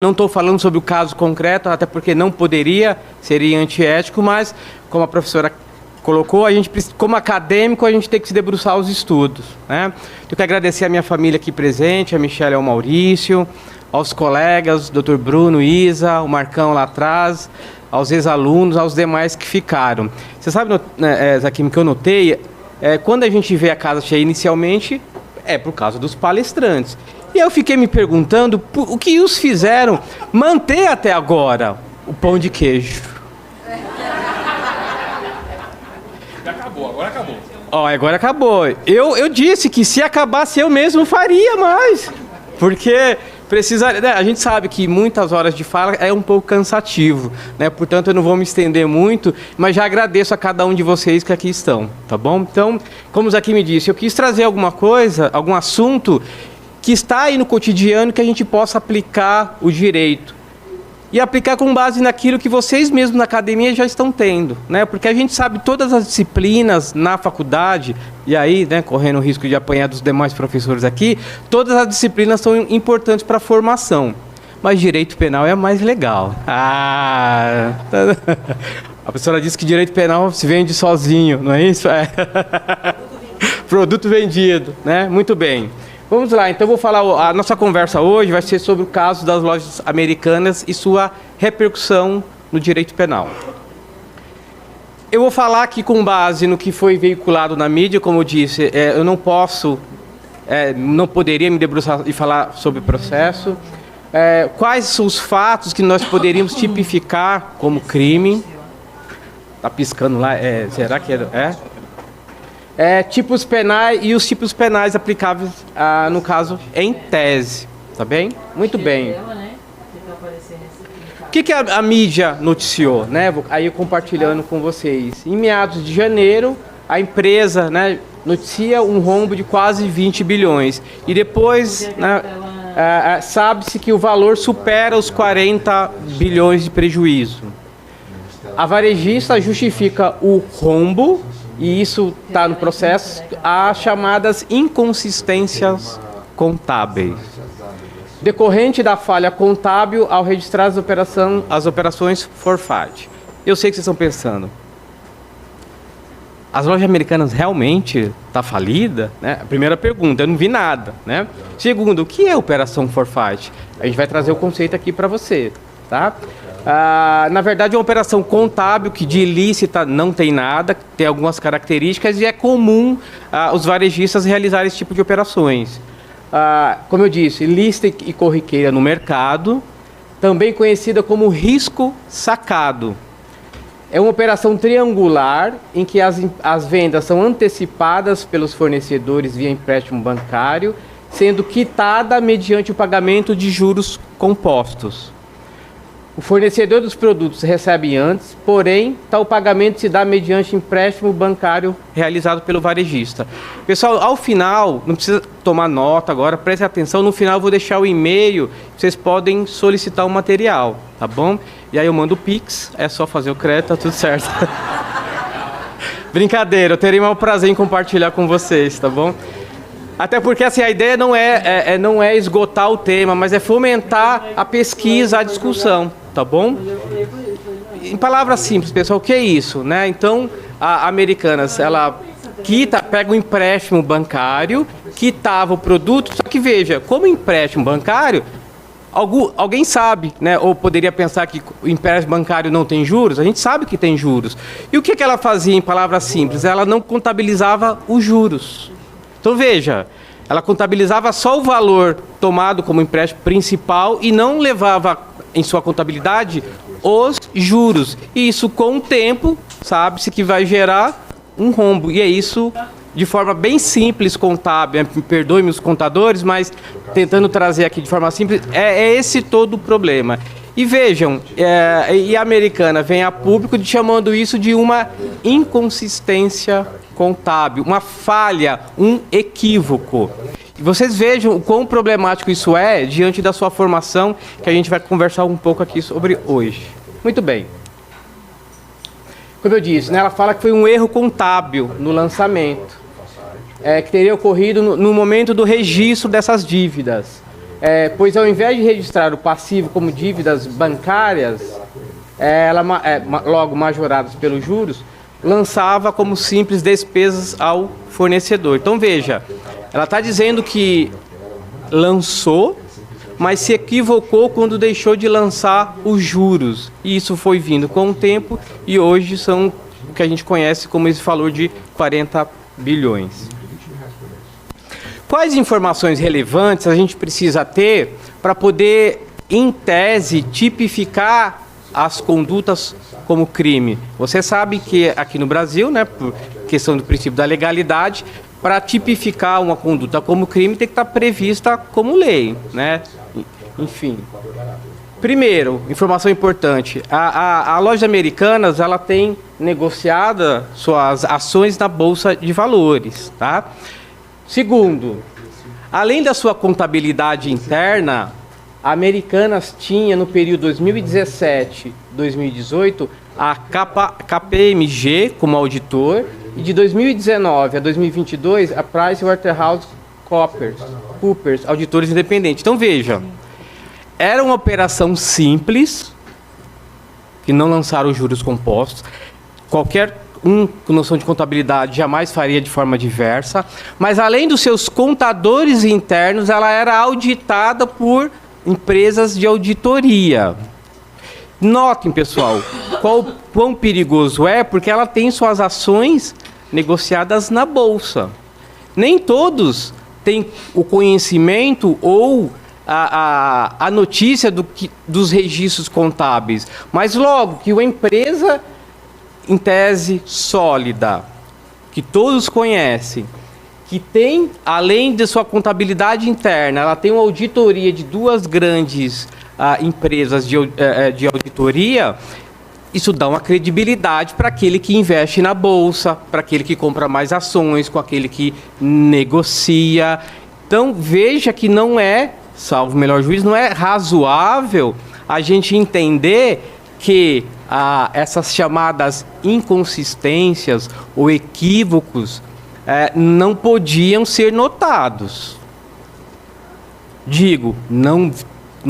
Não estou falando sobre o caso concreto, até porque não poderia, seria antiético, mas, como a professora colocou, a gente, como acadêmico, a gente tem que se debruçar aos estudos, né? Eu quero agradecer a minha família aqui presente, a Michelle e ao Maurício, aos colegas, Dr. Bruno, Isa, o Marcão lá atrás, aos ex-alunos, aos demais que ficaram. Você sabe, Zaquim, que eu notei, quando a gente vê a casa cheia inicialmente, é por causa dos palestrantes. E eu fiquei me perguntando o que os fizeram manter até agora o pão de queijo. Agora acabou. Agora acabou. Eu disse que se acabasse eu mesmo faria mais. Porque precisa, né, a gente sabe que muitas horas de fala é um pouco cansativo, né? Portanto, eu não vou me estender muito, mas já agradeço a cada um de vocês que aqui estão, tá bom? Então, como o Zaquim me disse, eu quis trazer alguma coisa, algum assunto que está aí no cotidiano que a gente possa aplicar o direito. E aplicar com base naquilo que vocês mesmos na academia já estão tendo, né? Porque a gente sabe todas as disciplinas na faculdade, e aí, né, correndo o risco de apanhar dos demais professores aqui, todas as disciplinas são importantes para a formação. Mas direito penal é mais legal. A professora disse que direito penal se vende sozinho, não é isso? Produto vendido, né? Muito bem. Vamos lá, então eu vou falar, a nossa conversa hoje vai ser sobre o caso das lojas americanas e sua repercussão no direito penal. Eu vou falar aqui com base no que foi veiculado na mídia, como eu disse, eu não posso, não poderia me debruçar e falar sobre o processo. Quais são os fatos que nós poderíamos tipificar como crime? Tá piscando lá, será que tipos penais e os tipos penais aplicáveis, no caso, em tese. Tá bem? Muito bem. O que a mídia noticiou, né? Aí eu compartilhando com vocês. Em meados de janeiro, a empresa, né, noticia um rombo de quase 20 bilhões. E depois, né, sabe-se que o valor supera os 40 bilhões de prejuízo. A varejista justifica o rombo, e isso está no processo, as chamadas inconsistências contábeis. Decorrente da falha contábil ao registrar as operações forfait. Eu sei que vocês estão pensando, as lojas americanas realmente estão falidas? Né? A primeira pergunta, eu não vi nada. Né? Segundo, o que é operação forfait? A gente vai trazer o conceito aqui para você. Tá? Na verdade, é uma operação contábil que de ilícita não tem nada, tem algumas características e é comum os varejistas realizarem esse tipo de operações. Como eu disse, ilícita e corriqueira no mercado, também conhecida como risco sacado. É uma operação triangular em que as vendas são antecipadas pelos fornecedores via empréstimo bancário, sendo quitada mediante o pagamento de juros compostos. O fornecedor dos produtos recebe antes, porém, tal pagamento se dá mediante empréstimo bancário realizado pelo varejista. Pessoal, ao final, não precisa tomar nota agora, prestem atenção, no final eu vou deixar o e-mail, vocês podem solicitar o material, tá bom? E aí eu mando o Pix, é só fazer o crédito, tá tudo certo. Brincadeira, eu terei o maior prazer em compartilhar com vocês, tá bom? Até porque assim, a ideia não é esgotar o tema, mas é fomentar a pesquisa, a discussão, tá bom? Em palavras simples, pessoal, o que é isso? Né? Então, a Americanas, ela pega um empréstimo bancário, quitava o produto, só que veja, como empréstimo bancário, alguém sabe, né? Ou poderia pensar que o empréstimo bancário não tem juros, a gente sabe que tem juros. E o que ela fazia em palavras simples? Ela não contabilizava os juros. Então veja, ela contabilizava só o valor tomado como empréstimo principal e não levava em sua contabilidade os juros. E isso com o tempo, sabe-se que vai gerar um rombo. E é isso de forma bem simples, contábil. Perdoe-me os contadores, mas tentando trazer aqui de forma simples, é esse todo o problema. E vejam, e a Americana vem a público chamando isso de uma inconsistência contábil, uma falha, um equívoco. E vocês vejam o quão problemático isso é diante da sua formação, que a gente vai conversar um pouco aqui sobre hoje. Muito bem. Como eu disse, né, ela fala que foi um erro contábil no lançamento, que teria ocorrido no momento do registro dessas dívidas. pois ao invés de registrar o passivo como dívidas bancárias, logo majoradas pelos juros, lançava como simples despesas ao fornecedor. Então veja, ela está dizendo que lançou, mas se equivocou quando deixou de lançar os juros. E isso foi vindo com o tempo e hoje são o que a gente conhece como esse valor de 40 bilhões. Quais informações relevantes a gente precisa ter para poder, em tese, tipificar as condutas como crime? Você sabe que aqui no Brasil, né, por questão do princípio da legalidade, para tipificar uma conduta como crime tem que estar prevista como lei, né? Enfim. Primeiro, informação importante, a Lojas Americanas, ela tem negociada suas ações na Bolsa de Valores, tá? Segundo, além da sua contabilidade interna, a Americanas tinha no período 2017-2018 a KPMG como auditor e de 2019 a 2022 a PricewaterhouseCoopers, auditores independentes. Então veja, era uma operação simples, que não lançaram juros compostos. Qualquer um com noção de contabilidade jamais faria de forma diversa. Mas além dos seus contadores internos, ela era auditada por empresas de auditoria. Notem, pessoal, quão perigoso é, porque ela tem suas ações negociadas na Bolsa. Nem todos têm o conhecimento ou a notícia dos registros contábeis, mas logo que uma empresa, em tese sólida, que todos conhecem, que tem, além de sua contabilidade interna, ela tem uma auditoria de duas grandes empresas de auditoria, isso dá uma credibilidade para aquele que investe na Bolsa, para aquele que compra mais ações, com aquele que negocia. Então, veja que não é, salvo o melhor juízo, não é razoável a gente entender que essas chamadas inconsistências ou equívocos não podiam ser notados. Digo, não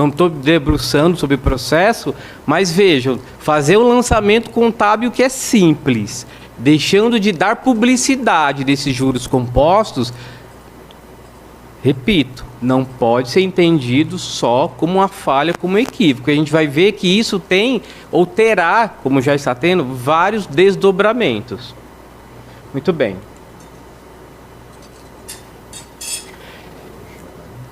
estou debruçando sobre o processo, mas vejam, fazer um lançamento contábil que é simples, deixando de dar publicidade desses juros compostos, repito, não pode ser entendido só como uma falha, como um equívoco. A gente vai ver que isso tem, ou terá, como já está tendo, vários desdobramentos. Muito bem.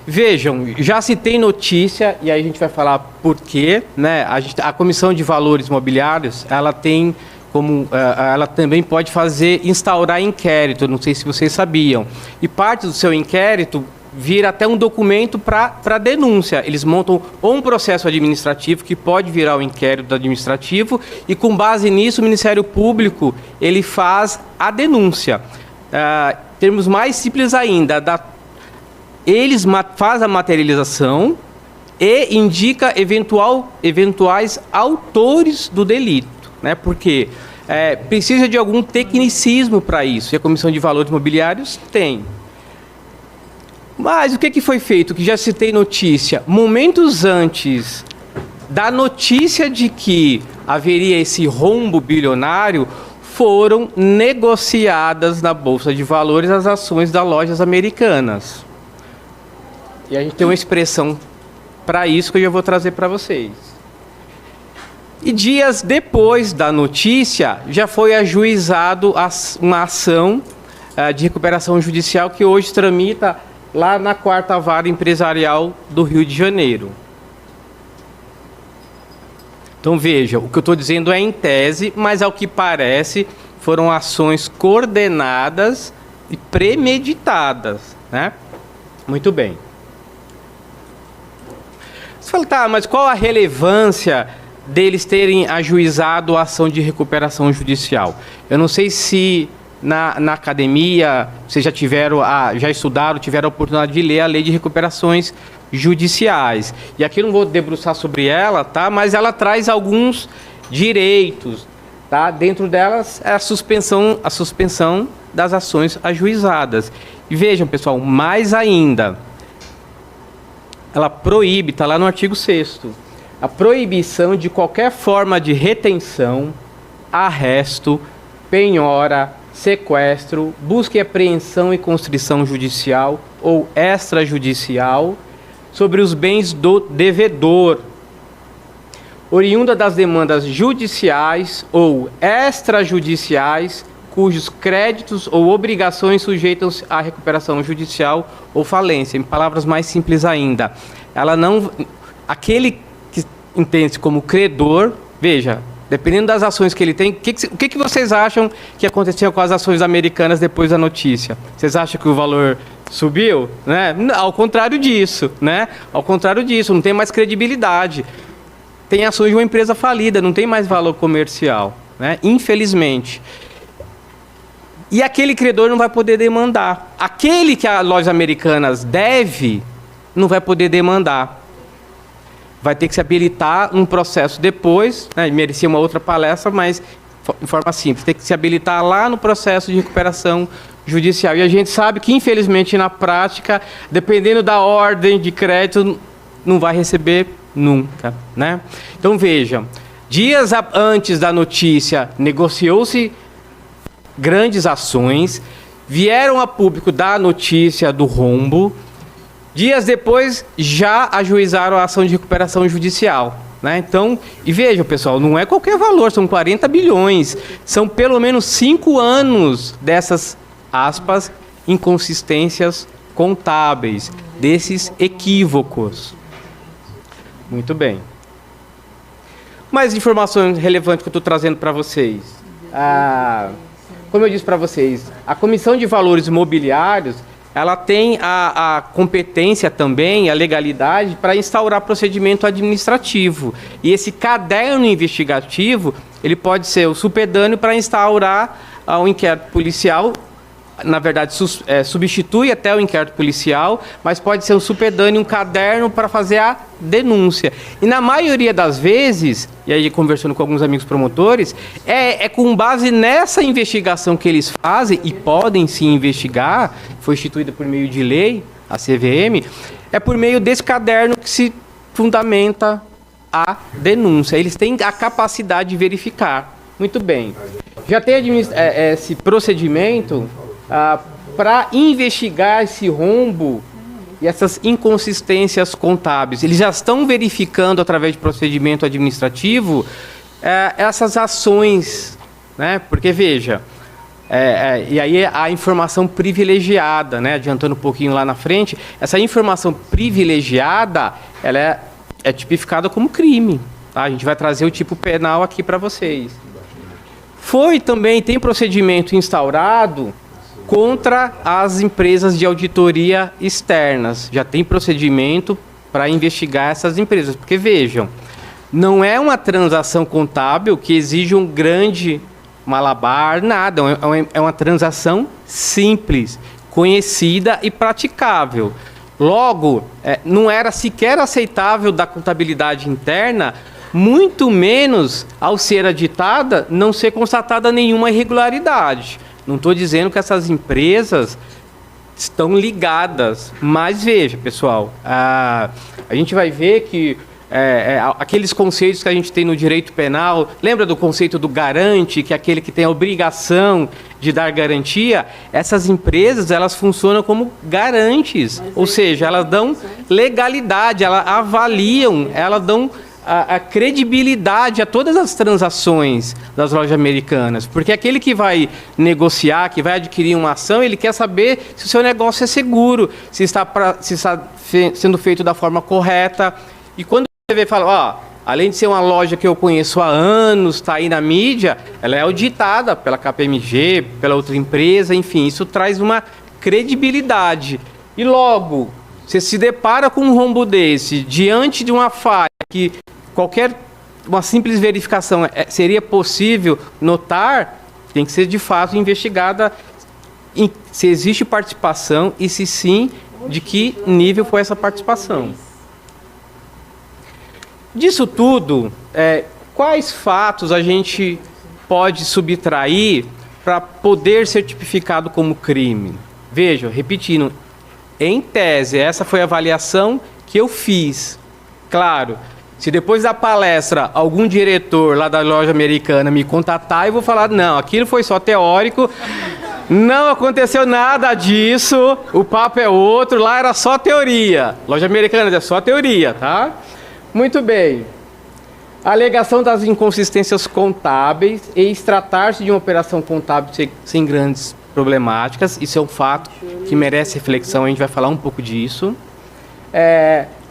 Vejam, já se tem notícia, e aí a gente vai falar por quê, né? A Comissão de Valores Mobiliários, ela tem como, ela também pode instaurar inquérito, não sei se vocês sabiam. E parte do seu inquérito vira até um documento para denúncia. Eles montam ou um processo administrativo, que pode virar o inquérito administrativo, e com base nisso o Ministério Público ele faz a denúncia. Termos mais simples ainda, eles fazem a materialização e indica eventuais autores do delito, né? Porque precisa de algum tecnicismo para isso, e a Comissão de Valores Mobiliários tem. Mas o que foi feito? Que já citei notícia. Momentos antes da notícia de que haveria esse rombo bilionário, foram negociadas na Bolsa de Valores as ações das Lojas Americanas. E a gente tem uma expressão para isso que eu já vou trazer para vocês. E dias depois da notícia, já foi ajuizado uma ação de recuperação judicial que hoje tramita lá na 4ª Vara Empresarial do Rio de Janeiro. Então veja, o que eu estou dizendo é em tese, mas ao que parece foram ações coordenadas e premeditadas, né? Muito bem. Você fala, tá, mas qual a relevância deles terem ajuizado a ação de recuperação judicial? Eu não sei se na academia vocês já estudaram, tiveram a oportunidade de ler a Lei de Recuperações Judiciais. E aqui eu não vou debruçar sobre ela, tá? Mas ela traz alguns direitos, tá? Dentro delas é a suspensão das ações ajuizadas. E vejam, pessoal, mais ainda, ela proíbe, está lá no artigo 6º, a proibição de qualquer forma de retenção, arresto, penhora, sequestro, busca e apreensão e constrição judicial ou extrajudicial sobre os bens do devedor, oriunda das demandas judiciais ou extrajudiciais, cujos créditos ou obrigações sujeitam-se à recuperação judicial ou falência. Em palavras mais simples ainda, aquele que entende-se como credor, veja, dependendo das ações que ele tem, o que vocês acham que aconteceu com as ações americanas depois da notícia? Vocês acham que o valor subiu? Né? Ao contrário disso, né? Ao contrário disso, não tem mais credibilidade. Tem ações de uma empresa falida, não tem mais valor comercial, né? Infelizmente. E aquele credor não vai poder demandar. Aquele que a Lojas Americanas deve, não vai poder demandar. Vai ter que se habilitar um processo depois, né? Merecia uma outra palestra, mas de forma simples. Tem que se habilitar lá no processo de recuperação judicial. E a gente sabe que, infelizmente, na prática, dependendo da ordem de crédito, não vai receber nunca, né? Então, vejam, dias antes da notícia, negociou-se grandes ações, vieram a público da notícia do rombo, dias depois já ajuizaram a ação de recuperação judicial, né? Então, e vejam, pessoal, não é qualquer valor, são 40 bilhões, são pelo menos 5 anos dessas, aspas, inconsistências contábeis, desses equívocos. Muito bem. Mais informações relevantes que eu estou trazendo para vocês. Como eu disse para vocês, a Comissão de Valores Imobiliários, ela tem a competência também, a legalidade, para instaurar procedimento administrativo. E esse caderno investigativo, ele pode ser o supedâneo para instaurar um inquérito policial. Na verdade, substitui até o inquérito policial, mas pode ser um supedâneo, um caderno para fazer a denúncia. E na maioria das vezes, e aí conversando com alguns amigos promotores, é com base nessa investigação que eles fazem, e podem sim investigar, foi instituída por meio de lei, a CVM, é por meio desse caderno que se fundamenta a denúncia. Eles têm a capacidade de verificar. Muito bem. Já tem esse procedimento para investigar esse rombo e essas inconsistências contábeis. Eles já estão verificando, através de procedimento administrativo, essas ações, né? Porque, veja, e aí a informação privilegiada, né? Adiantando um pouquinho lá na frente, essa informação privilegiada, ela é tipificada como crime. Tá? A gente vai trazer o tipo penal aqui para vocês. Tem procedimento instaurado contra as empresas de auditoria externas. Já tem procedimento para investigar essas empresas. Porque, vejam, não é uma transação contábil que exige um grande malabar, nada. É uma transação simples, conhecida e praticável. Logo, não era sequer aceitável da contabilidade interna, muito menos, ao ser aditada, não ser constatada nenhuma irregularidade. Não estou dizendo que essas empresas estão ligadas, mas veja, pessoal, a gente vai ver que aqueles conceitos que a gente tem no direito penal, lembra do conceito do garante, que é aquele que tem a obrigação de dar garantia? Essas empresas, elas funcionam como garantes, ou seja, elas dão legalidade, elas avaliam, elas dão a credibilidade a todas as transações das lojas americanas. Porque aquele que vai negociar, que vai adquirir uma ação, ele quer saber se o seu negócio é seguro, se está sendo feito da forma correta. E quando você vê e fala, além de ser uma loja que eu conheço há anos, está aí na mídia, ela é auditada pela KPMG, pela outra empresa, enfim, isso traz uma credibilidade. E logo, você se depara com um rombo desse, diante de uma falha que uma simples verificação seria possível notar, tem que ser de fato investigada se existe participação e, se sim, de que nível foi essa participação. Disso tudo, quais fatos a gente pode subtrair para poder ser tipificado como crime? Vejam, repetindo, em tese, essa foi a avaliação que eu fiz. Claro, se depois da palestra algum diretor lá da loja americana me contatar, eu vou falar, não, aquilo foi só teórico, não aconteceu nada disso, o papo é outro, lá era só teoria. Loja americana é só teoria, tá? Muito bem. Alegação das inconsistências contábeis e tratar-se de uma operação contábil sem grandes problemáticas. Isso é um fato que merece reflexão, a gente vai falar um pouco disso.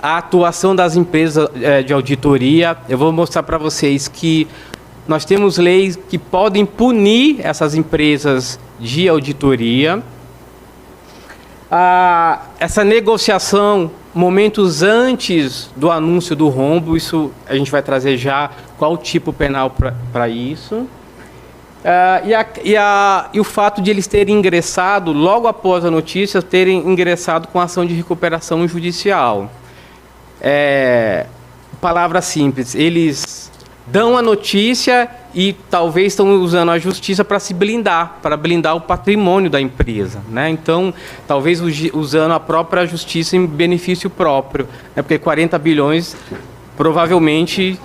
A atuação das empresas de auditoria. Eu vou mostrar para vocês que nós temos leis que podem punir essas empresas de auditoria. Essa negociação momentos antes do anúncio do rombo, isso a gente vai trazer já qual tipo penal para isso. E o fato de eles terem ingressado, logo após a notícia, terem ingressado com ação de recuperação judicial. Palavra simples, eles dão a notícia e talvez estão usando a justiça para se blindar, para blindar o patrimônio da empresa, né? Então, talvez usando a própria justiça em benefício próprio, né? Porque 40 bilhões, provavelmente,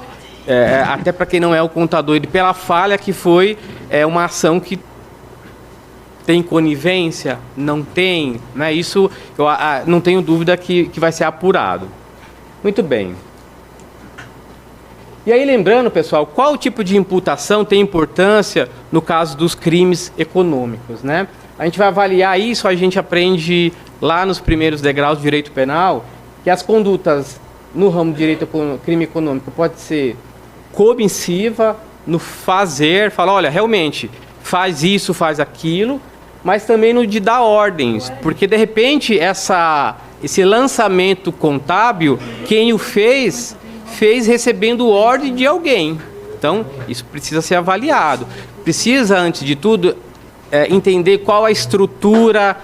até para quem não é o contador, e pela falha que foi, é uma ação que tem conivência? Não tem, né? Isso eu não tenho dúvida que vai ser apurado. Muito bem. E aí, lembrando, pessoal, qual tipo de imputação tem importância no caso dos crimes econômicos, né? A gente vai avaliar isso, a gente aprende lá nos primeiros degraus do direito penal, que as condutas no ramo de direito crime econômico pode ser comissiva, no fazer, falar, olha, realmente, faz isso, faz aquilo, mas também no de dar ordens, porque, de repente, esse lançamento contábil, quem o fez recebendo ordem de alguém. Então, isso precisa ser avaliado. Precisa, antes de tudo, entender qual a estrutura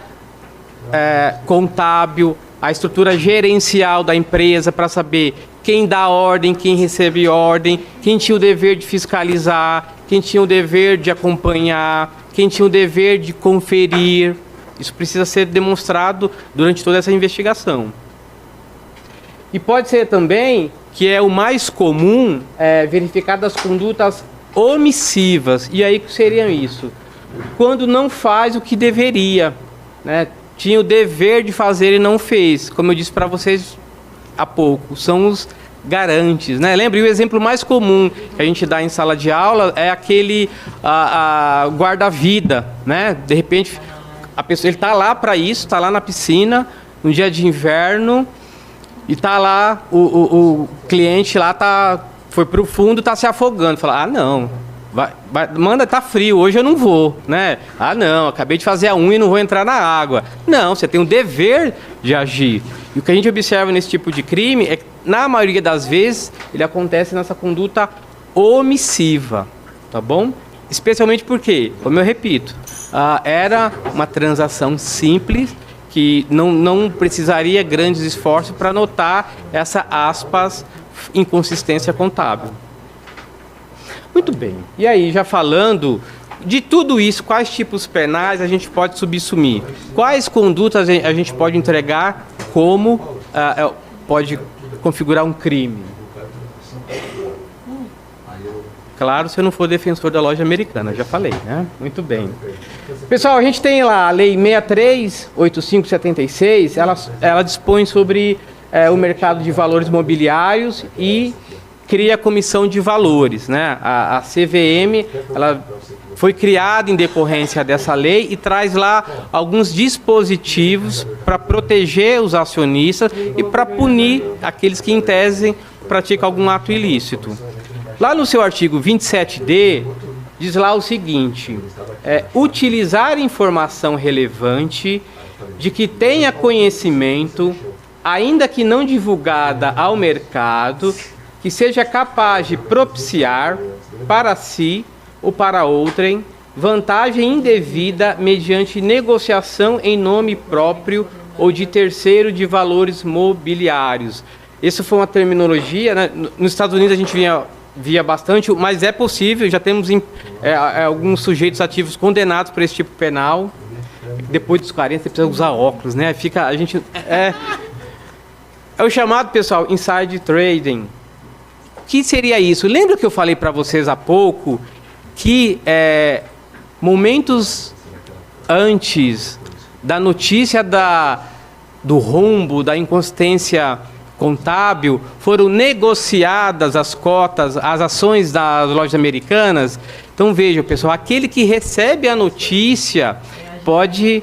contábil, a estrutura gerencial da empresa, para saber quem dá ordem, quem recebe ordem, quem tinha o dever de fiscalizar, quem tinha o dever de acompanhar, quem tinha o dever de conferir. Isso precisa ser demonstrado durante toda essa investigação. E pode ser também, que é o mais comum, verificar das condutas omissivas. E aí, o que seria isso? Quando não faz o que deveria, né? Tinha o dever de fazer e não fez. Como eu disse para vocês há pouco, são os garantes, né? Lembra, e o exemplo mais comum que a gente dá em sala de aula é aquele guarda-vida, né? De repente, a pessoa, ele está lá para isso, está lá na piscina, no dia de inverno, e está lá, o cliente lá foi para o fundo, está se afogando. Fala, não, manda, tá frio, hoje eu não vou, né? Não, acabei de fazer a unha e não vou entrar na água. Não, você tem o dever de agir. E o que a gente observa nesse tipo de crime é que, na maioria das vezes, ele acontece nessa conduta omissiva, tá bom? Especialmente porque, como eu repito, era uma transação simples, que não precisaria grandes esforços para notar essa, aspas, inconsistência contábil. Muito bem. E aí, já falando de tudo isso, quais tipos penais a gente pode subsumir? Quais condutas a gente pode entregar como pode configurar um crime? Claro, se eu não for defensor da loja americana, já falei, né? Muito bem. Pessoal, a gente tem lá a Lei 6385/76, ela dispõe sobre o mercado de valores mobiliários e cria a comissão de valores, né? A CVM, ela foi criada em decorrência dessa lei e traz lá alguns dispositivos para proteger os acionistas e para punir aqueles que, em tese, praticam algum ato ilícito. Lá no seu artigo 27D, diz lá o seguinte: utilizar informação relevante de que tenha conhecimento, ainda que não divulgada ao mercado, que seja capaz de propiciar para si ou para outrem vantagem indevida mediante negociação em nome próprio ou de terceiro de valores mobiliários. Essa foi uma terminologia, né? Nos Estados Unidos a gente via bastante, mas é possível, já temos alguns sujeitos ativos condenados por esse tipo penal. Depois dos 40 você precisa usar óculos, né? É o chamado, pessoal, inside trading. O que seria isso? Lembra que eu falei para vocês há pouco que momentos antes da notícia do rombo, da inconsistência contábil, foram negociadas as cotas, as ações das lojas americanas? Então vejam, pessoal, aquele que recebe a notícia pode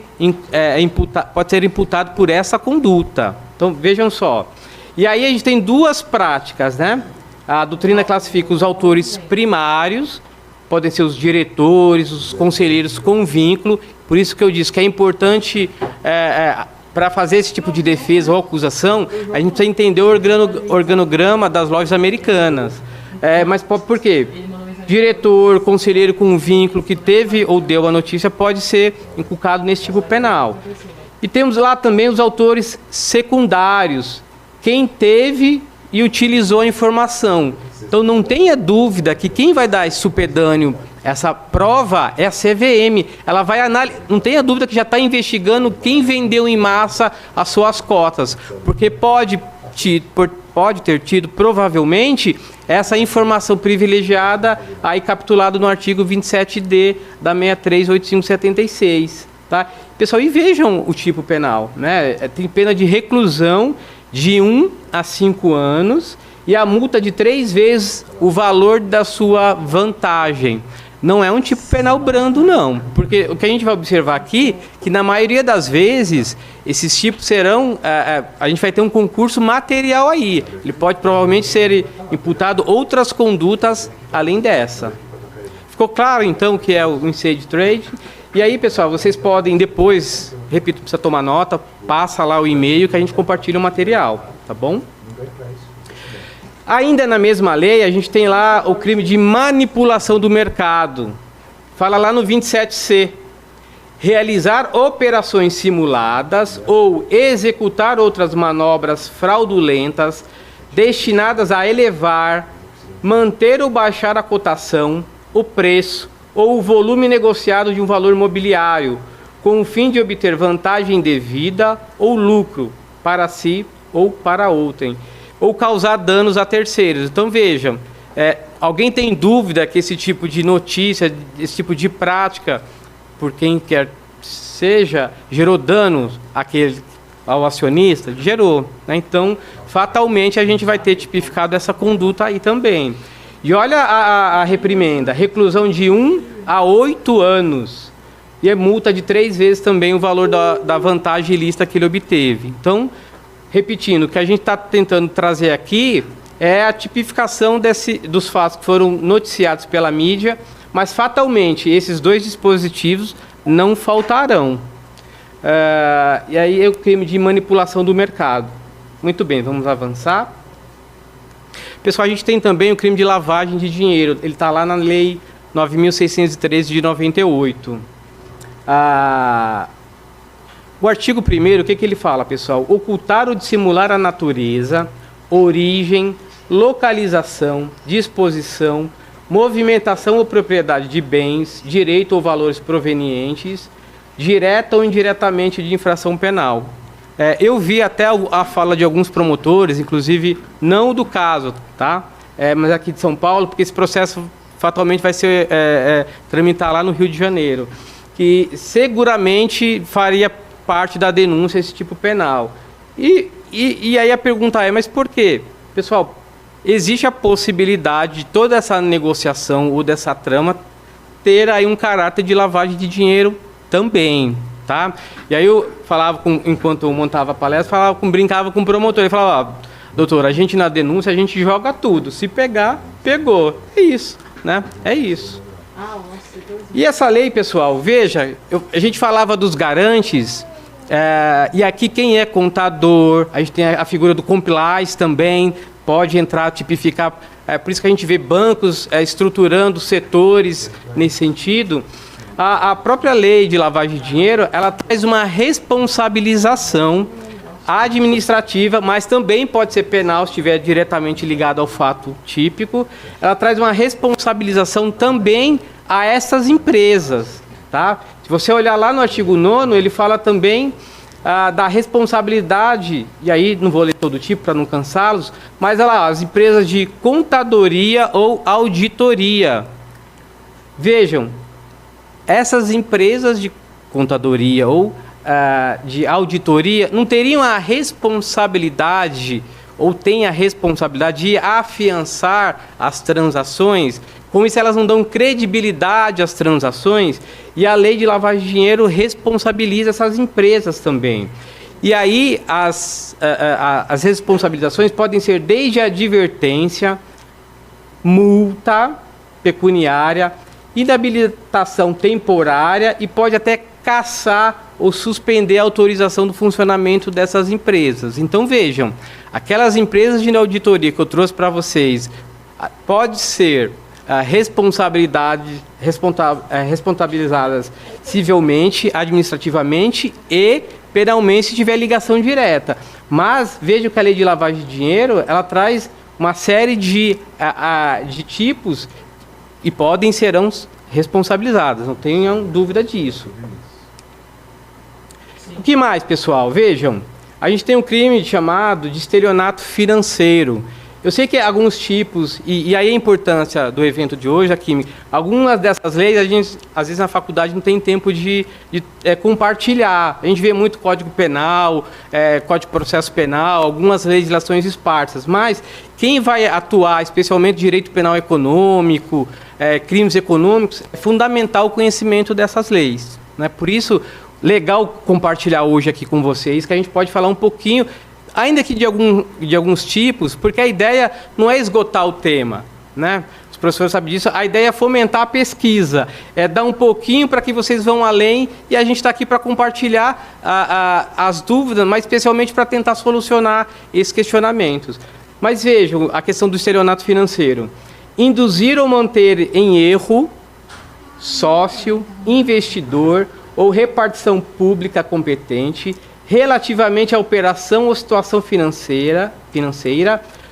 ser imputado por essa conduta. Então vejam só. E aí a gente tem duas práticas, né? A doutrina classifica os autores primários, podem ser os diretores, os conselheiros com vínculo. Por isso que eu disse que é importante, para fazer esse tipo de defesa ou acusação, a gente precisa entender o organograma das lojas americanas. Mas por quê? Diretor, conselheiro com vínculo que teve ou deu a notícia pode ser inculcado nesse tipo penal. E temos lá também os autores secundários, quem teve e utilizou a informação. Então não tenha dúvida que quem vai dar esse supedâneo, essa prova, é a CVM. Ela vai analisar, não tenha dúvida que já está investigando quem vendeu em massa as suas cotas, porque pode ter tido, provavelmente, essa informação privilegiada aí capitulada no artigo 27D da 638576. Tá? Pessoal, e vejam o tipo penal, né? Tem pena de reclusão de 1 a 5 anos e a multa de 3 vezes o valor da sua vantagem. Não é um tipo penal brando, não. Porque o que a gente vai observar aqui, que na maioria das vezes, esses tipos serão... a gente vai ter um concurso material aí. Ele pode provavelmente ser imputado outras condutas além dessa. Ficou claro, então, que é o inside trade? E aí, pessoal, vocês podem depois, repito, precisa tomar nota, passa lá o e-mail que a gente compartilha o material, tá bom? Ainda na mesma lei, a gente tem lá o crime de manipulação do mercado. Fala lá no 27C. Realizar operações simuladas ou executar outras manobras fraudulentas destinadas a elevar, manter ou baixar a cotação, o preço ou o volume negociado de um valor imobiliário, com o fim de obter vantagem devida ou lucro para si ou para outrem, ou causar danos a terceiros. Então vejam, alguém tem dúvida que esse tipo de notícia, esse tipo de prática, por quem quer seja, gerou danos ao acionista? Gerou, né? Então, fatalmente, a gente vai ter tipificado essa conduta aí também. E olha a reprimenda, reclusão de 1 a 8 anos. E é multa de 3 vezes também o valor da vantagem ilícita que ele obteve. Então, repetindo, o que a gente está tentando trazer aqui é a tipificação dos fatos que foram noticiados pela mídia, mas fatalmente esses dois dispositivos não faltarão. E aí é o crime de manipulação do mercado. Muito bem, vamos avançar. Pessoal, a gente tem também o crime de lavagem de dinheiro. Ele está lá na Lei 9.613 de 98. O artigo 1º, o que ele fala, pessoal? Ocultar ou dissimular a natureza, origem, localização, disposição, movimentação ou propriedade de bens, direito ou valores provenientes, direta ou indiretamente de infração penal. Eu vi até a fala de alguns promotores, inclusive não do caso, tá? Mas aqui de São Paulo, porque esse processo fatalmente vai ser tramitar lá no Rio de Janeiro, que seguramente faria parte da denúncia esse tipo penal. E aí a pergunta é, mas por quê? Pessoal, existe a possibilidade de toda essa negociação ou dessa trama ter aí um caráter de lavagem de dinheiro também, tá? E aí eu falava, enquanto eu montava a palestra, brincava com o promotor, ele falava, doutor, a gente na denúncia, a gente joga tudo, se pegar, pegou. É isso, né? É isso. E essa lei, pessoal, veja, a gente falava dos garantes, e aqui quem é contador, a gente tem a figura do compliance também, pode entrar, tipificar, por isso que a gente vê bancos estruturando setores nesse sentido. A própria lei de lavagem de dinheiro, ela traz uma responsabilização administrativa, mas também pode ser penal se estiver diretamente ligado ao fato típico. Ela traz uma responsabilização também a essas empresas, tá? Se você olhar lá no artigo 9º, ele fala também da responsabilidade, e aí não vou ler todo tipo para não cansá-los, mas olha lá, as empresas de contadoria ou auditoria. Vejam, essas empresas de contadoria ou de auditoria não teriam a responsabilidade ou têm a responsabilidade de afiançar as transações. Com isso, elas não dão credibilidade às transações e a lei de lavagem de dinheiro responsabiliza essas empresas também. E aí, as responsabilizações podem ser desde a advertência, multa pecuniária, inabilitação temporária e pode até cassar ou suspender a autorização do funcionamento dessas empresas. Então, vejam, aquelas empresas de auditoria que eu trouxe para vocês, pode ser responsabilizadas civilmente, administrativamente e penalmente se tiver ligação direta. Mas vejam que a lei de lavagem de dinheiro, ela traz uma série de tipos e podem serão responsabilizadas, não tenham dúvida disso. O que mais, pessoal? Vejam, a gente tem um crime chamado de estelionato financeiro. Eu sei que alguns tipos, e aí a importância do evento de hoje, aqui, algumas dessas leis, a gente, às vezes na faculdade, não tem tempo de compartilhar. A gente vê muito Código Penal, Código de Processo Penal, algumas legislações esparsas, mas quem vai atuar, especialmente direito penal econômico, crimes econômicos, é fundamental o conhecimento dessas leis, né? Por isso, legal compartilhar hoje aqui com vocês, que a gente pode falar um pouquinho, ainda que de alguns tipos, porque a ideia não é esgotar o tema, né? Os professores sabem disso, a ideia é fomentar a pesquisa, é dar um pouquinho para que vocês vão além, e a gente está aqui para compartilhar as dúvidas, mas especialmente para tentar solucionar esses questionamentos. Mas vejam, a questão do estelionato financeiro. Induzir ou manter em erro sócio, investidor ou repartição pública competente relativamente à operação ou situação financeira,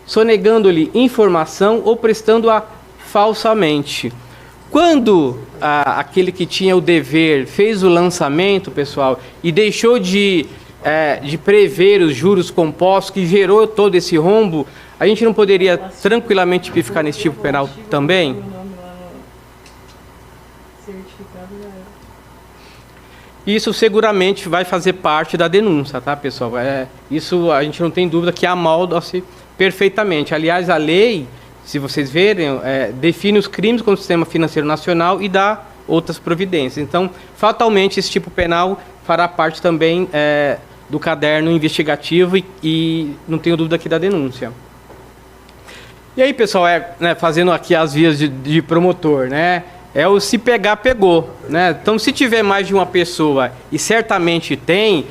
sonegando-lhe informação ou prestando-a falsamente. Quando aquele que tinha o dever fez o lançamento, pessoal, e deixou de prever os juros compostos, que gerou todo esse rombo, a gente não poderia tranquilamente tipificar nesse tipo penal também? Isso seguramente vai fazer parte da denúncia, tá, pessoal? Isso a gente não tem dúvida que amolda-se perfeitamente. Aliás, a lei, se vocês verem, define os crimes contra o sistema financeiro nacional e dá outras providências. Então, fatalmente, esse tipo penal fará parte também do caderno investigativo e não tenho dúvida aqui da denúncia. E aí, pessoal, fazendo aqui as vias de promotor, né? É o se pegar, pegou, né? Então, se tiver mais de uma pessoa, e certamente tem,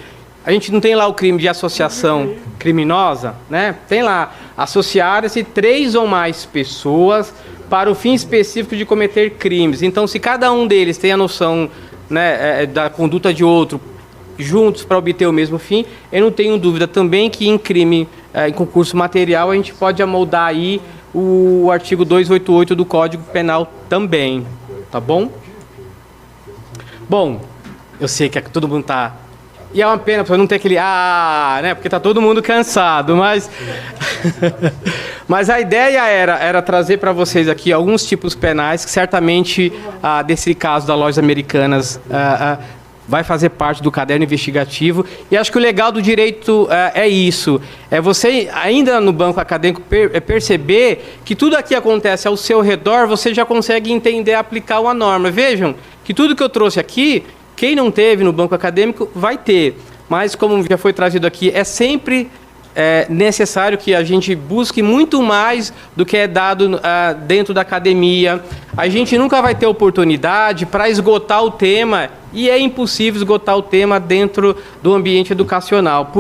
a gente não tem lá o crime de associação criminosa, né? Tem lá, associar-se 3 ou mais pessoas para o fim específico de cometer crimes. Então, se cada um deles tem a noção, né, da conduta de outro, juntos para obter o mesmo fim, eu não tenho dúvida também que em crime, em concurso material, a gente pode amoldar aí o artigo 288 do Código Penal também. Tá bom? Bom, eu sei que todo mundo tá... E é uma pena para não ter aquele... né? Porque tá todo mundo cansado, mas... mas a ideia era trazer para vocês aqui alguns tipos penais que certamente, desse caso da Lojas Americanas, vai fazer parte do caderno investigativo. E acho que o legal do direito é isso. É você, ainda no banco acadêmico, perceber que tudo aqui acontece ao seu redor, você já consegue entender e aplicar uma norma. Vejam que tudo que eu trouxe aqui, quem não teve no banco acadêmico vai ter. Mas, como já foi trazido aqui, é sempre necessário que a gente busque muito mais do que é dado dentro da academia. A gente nunca vai ter oportunidade para esgotar o tema, e é impossível esgotar o tema dentro do ambiente educacional. Por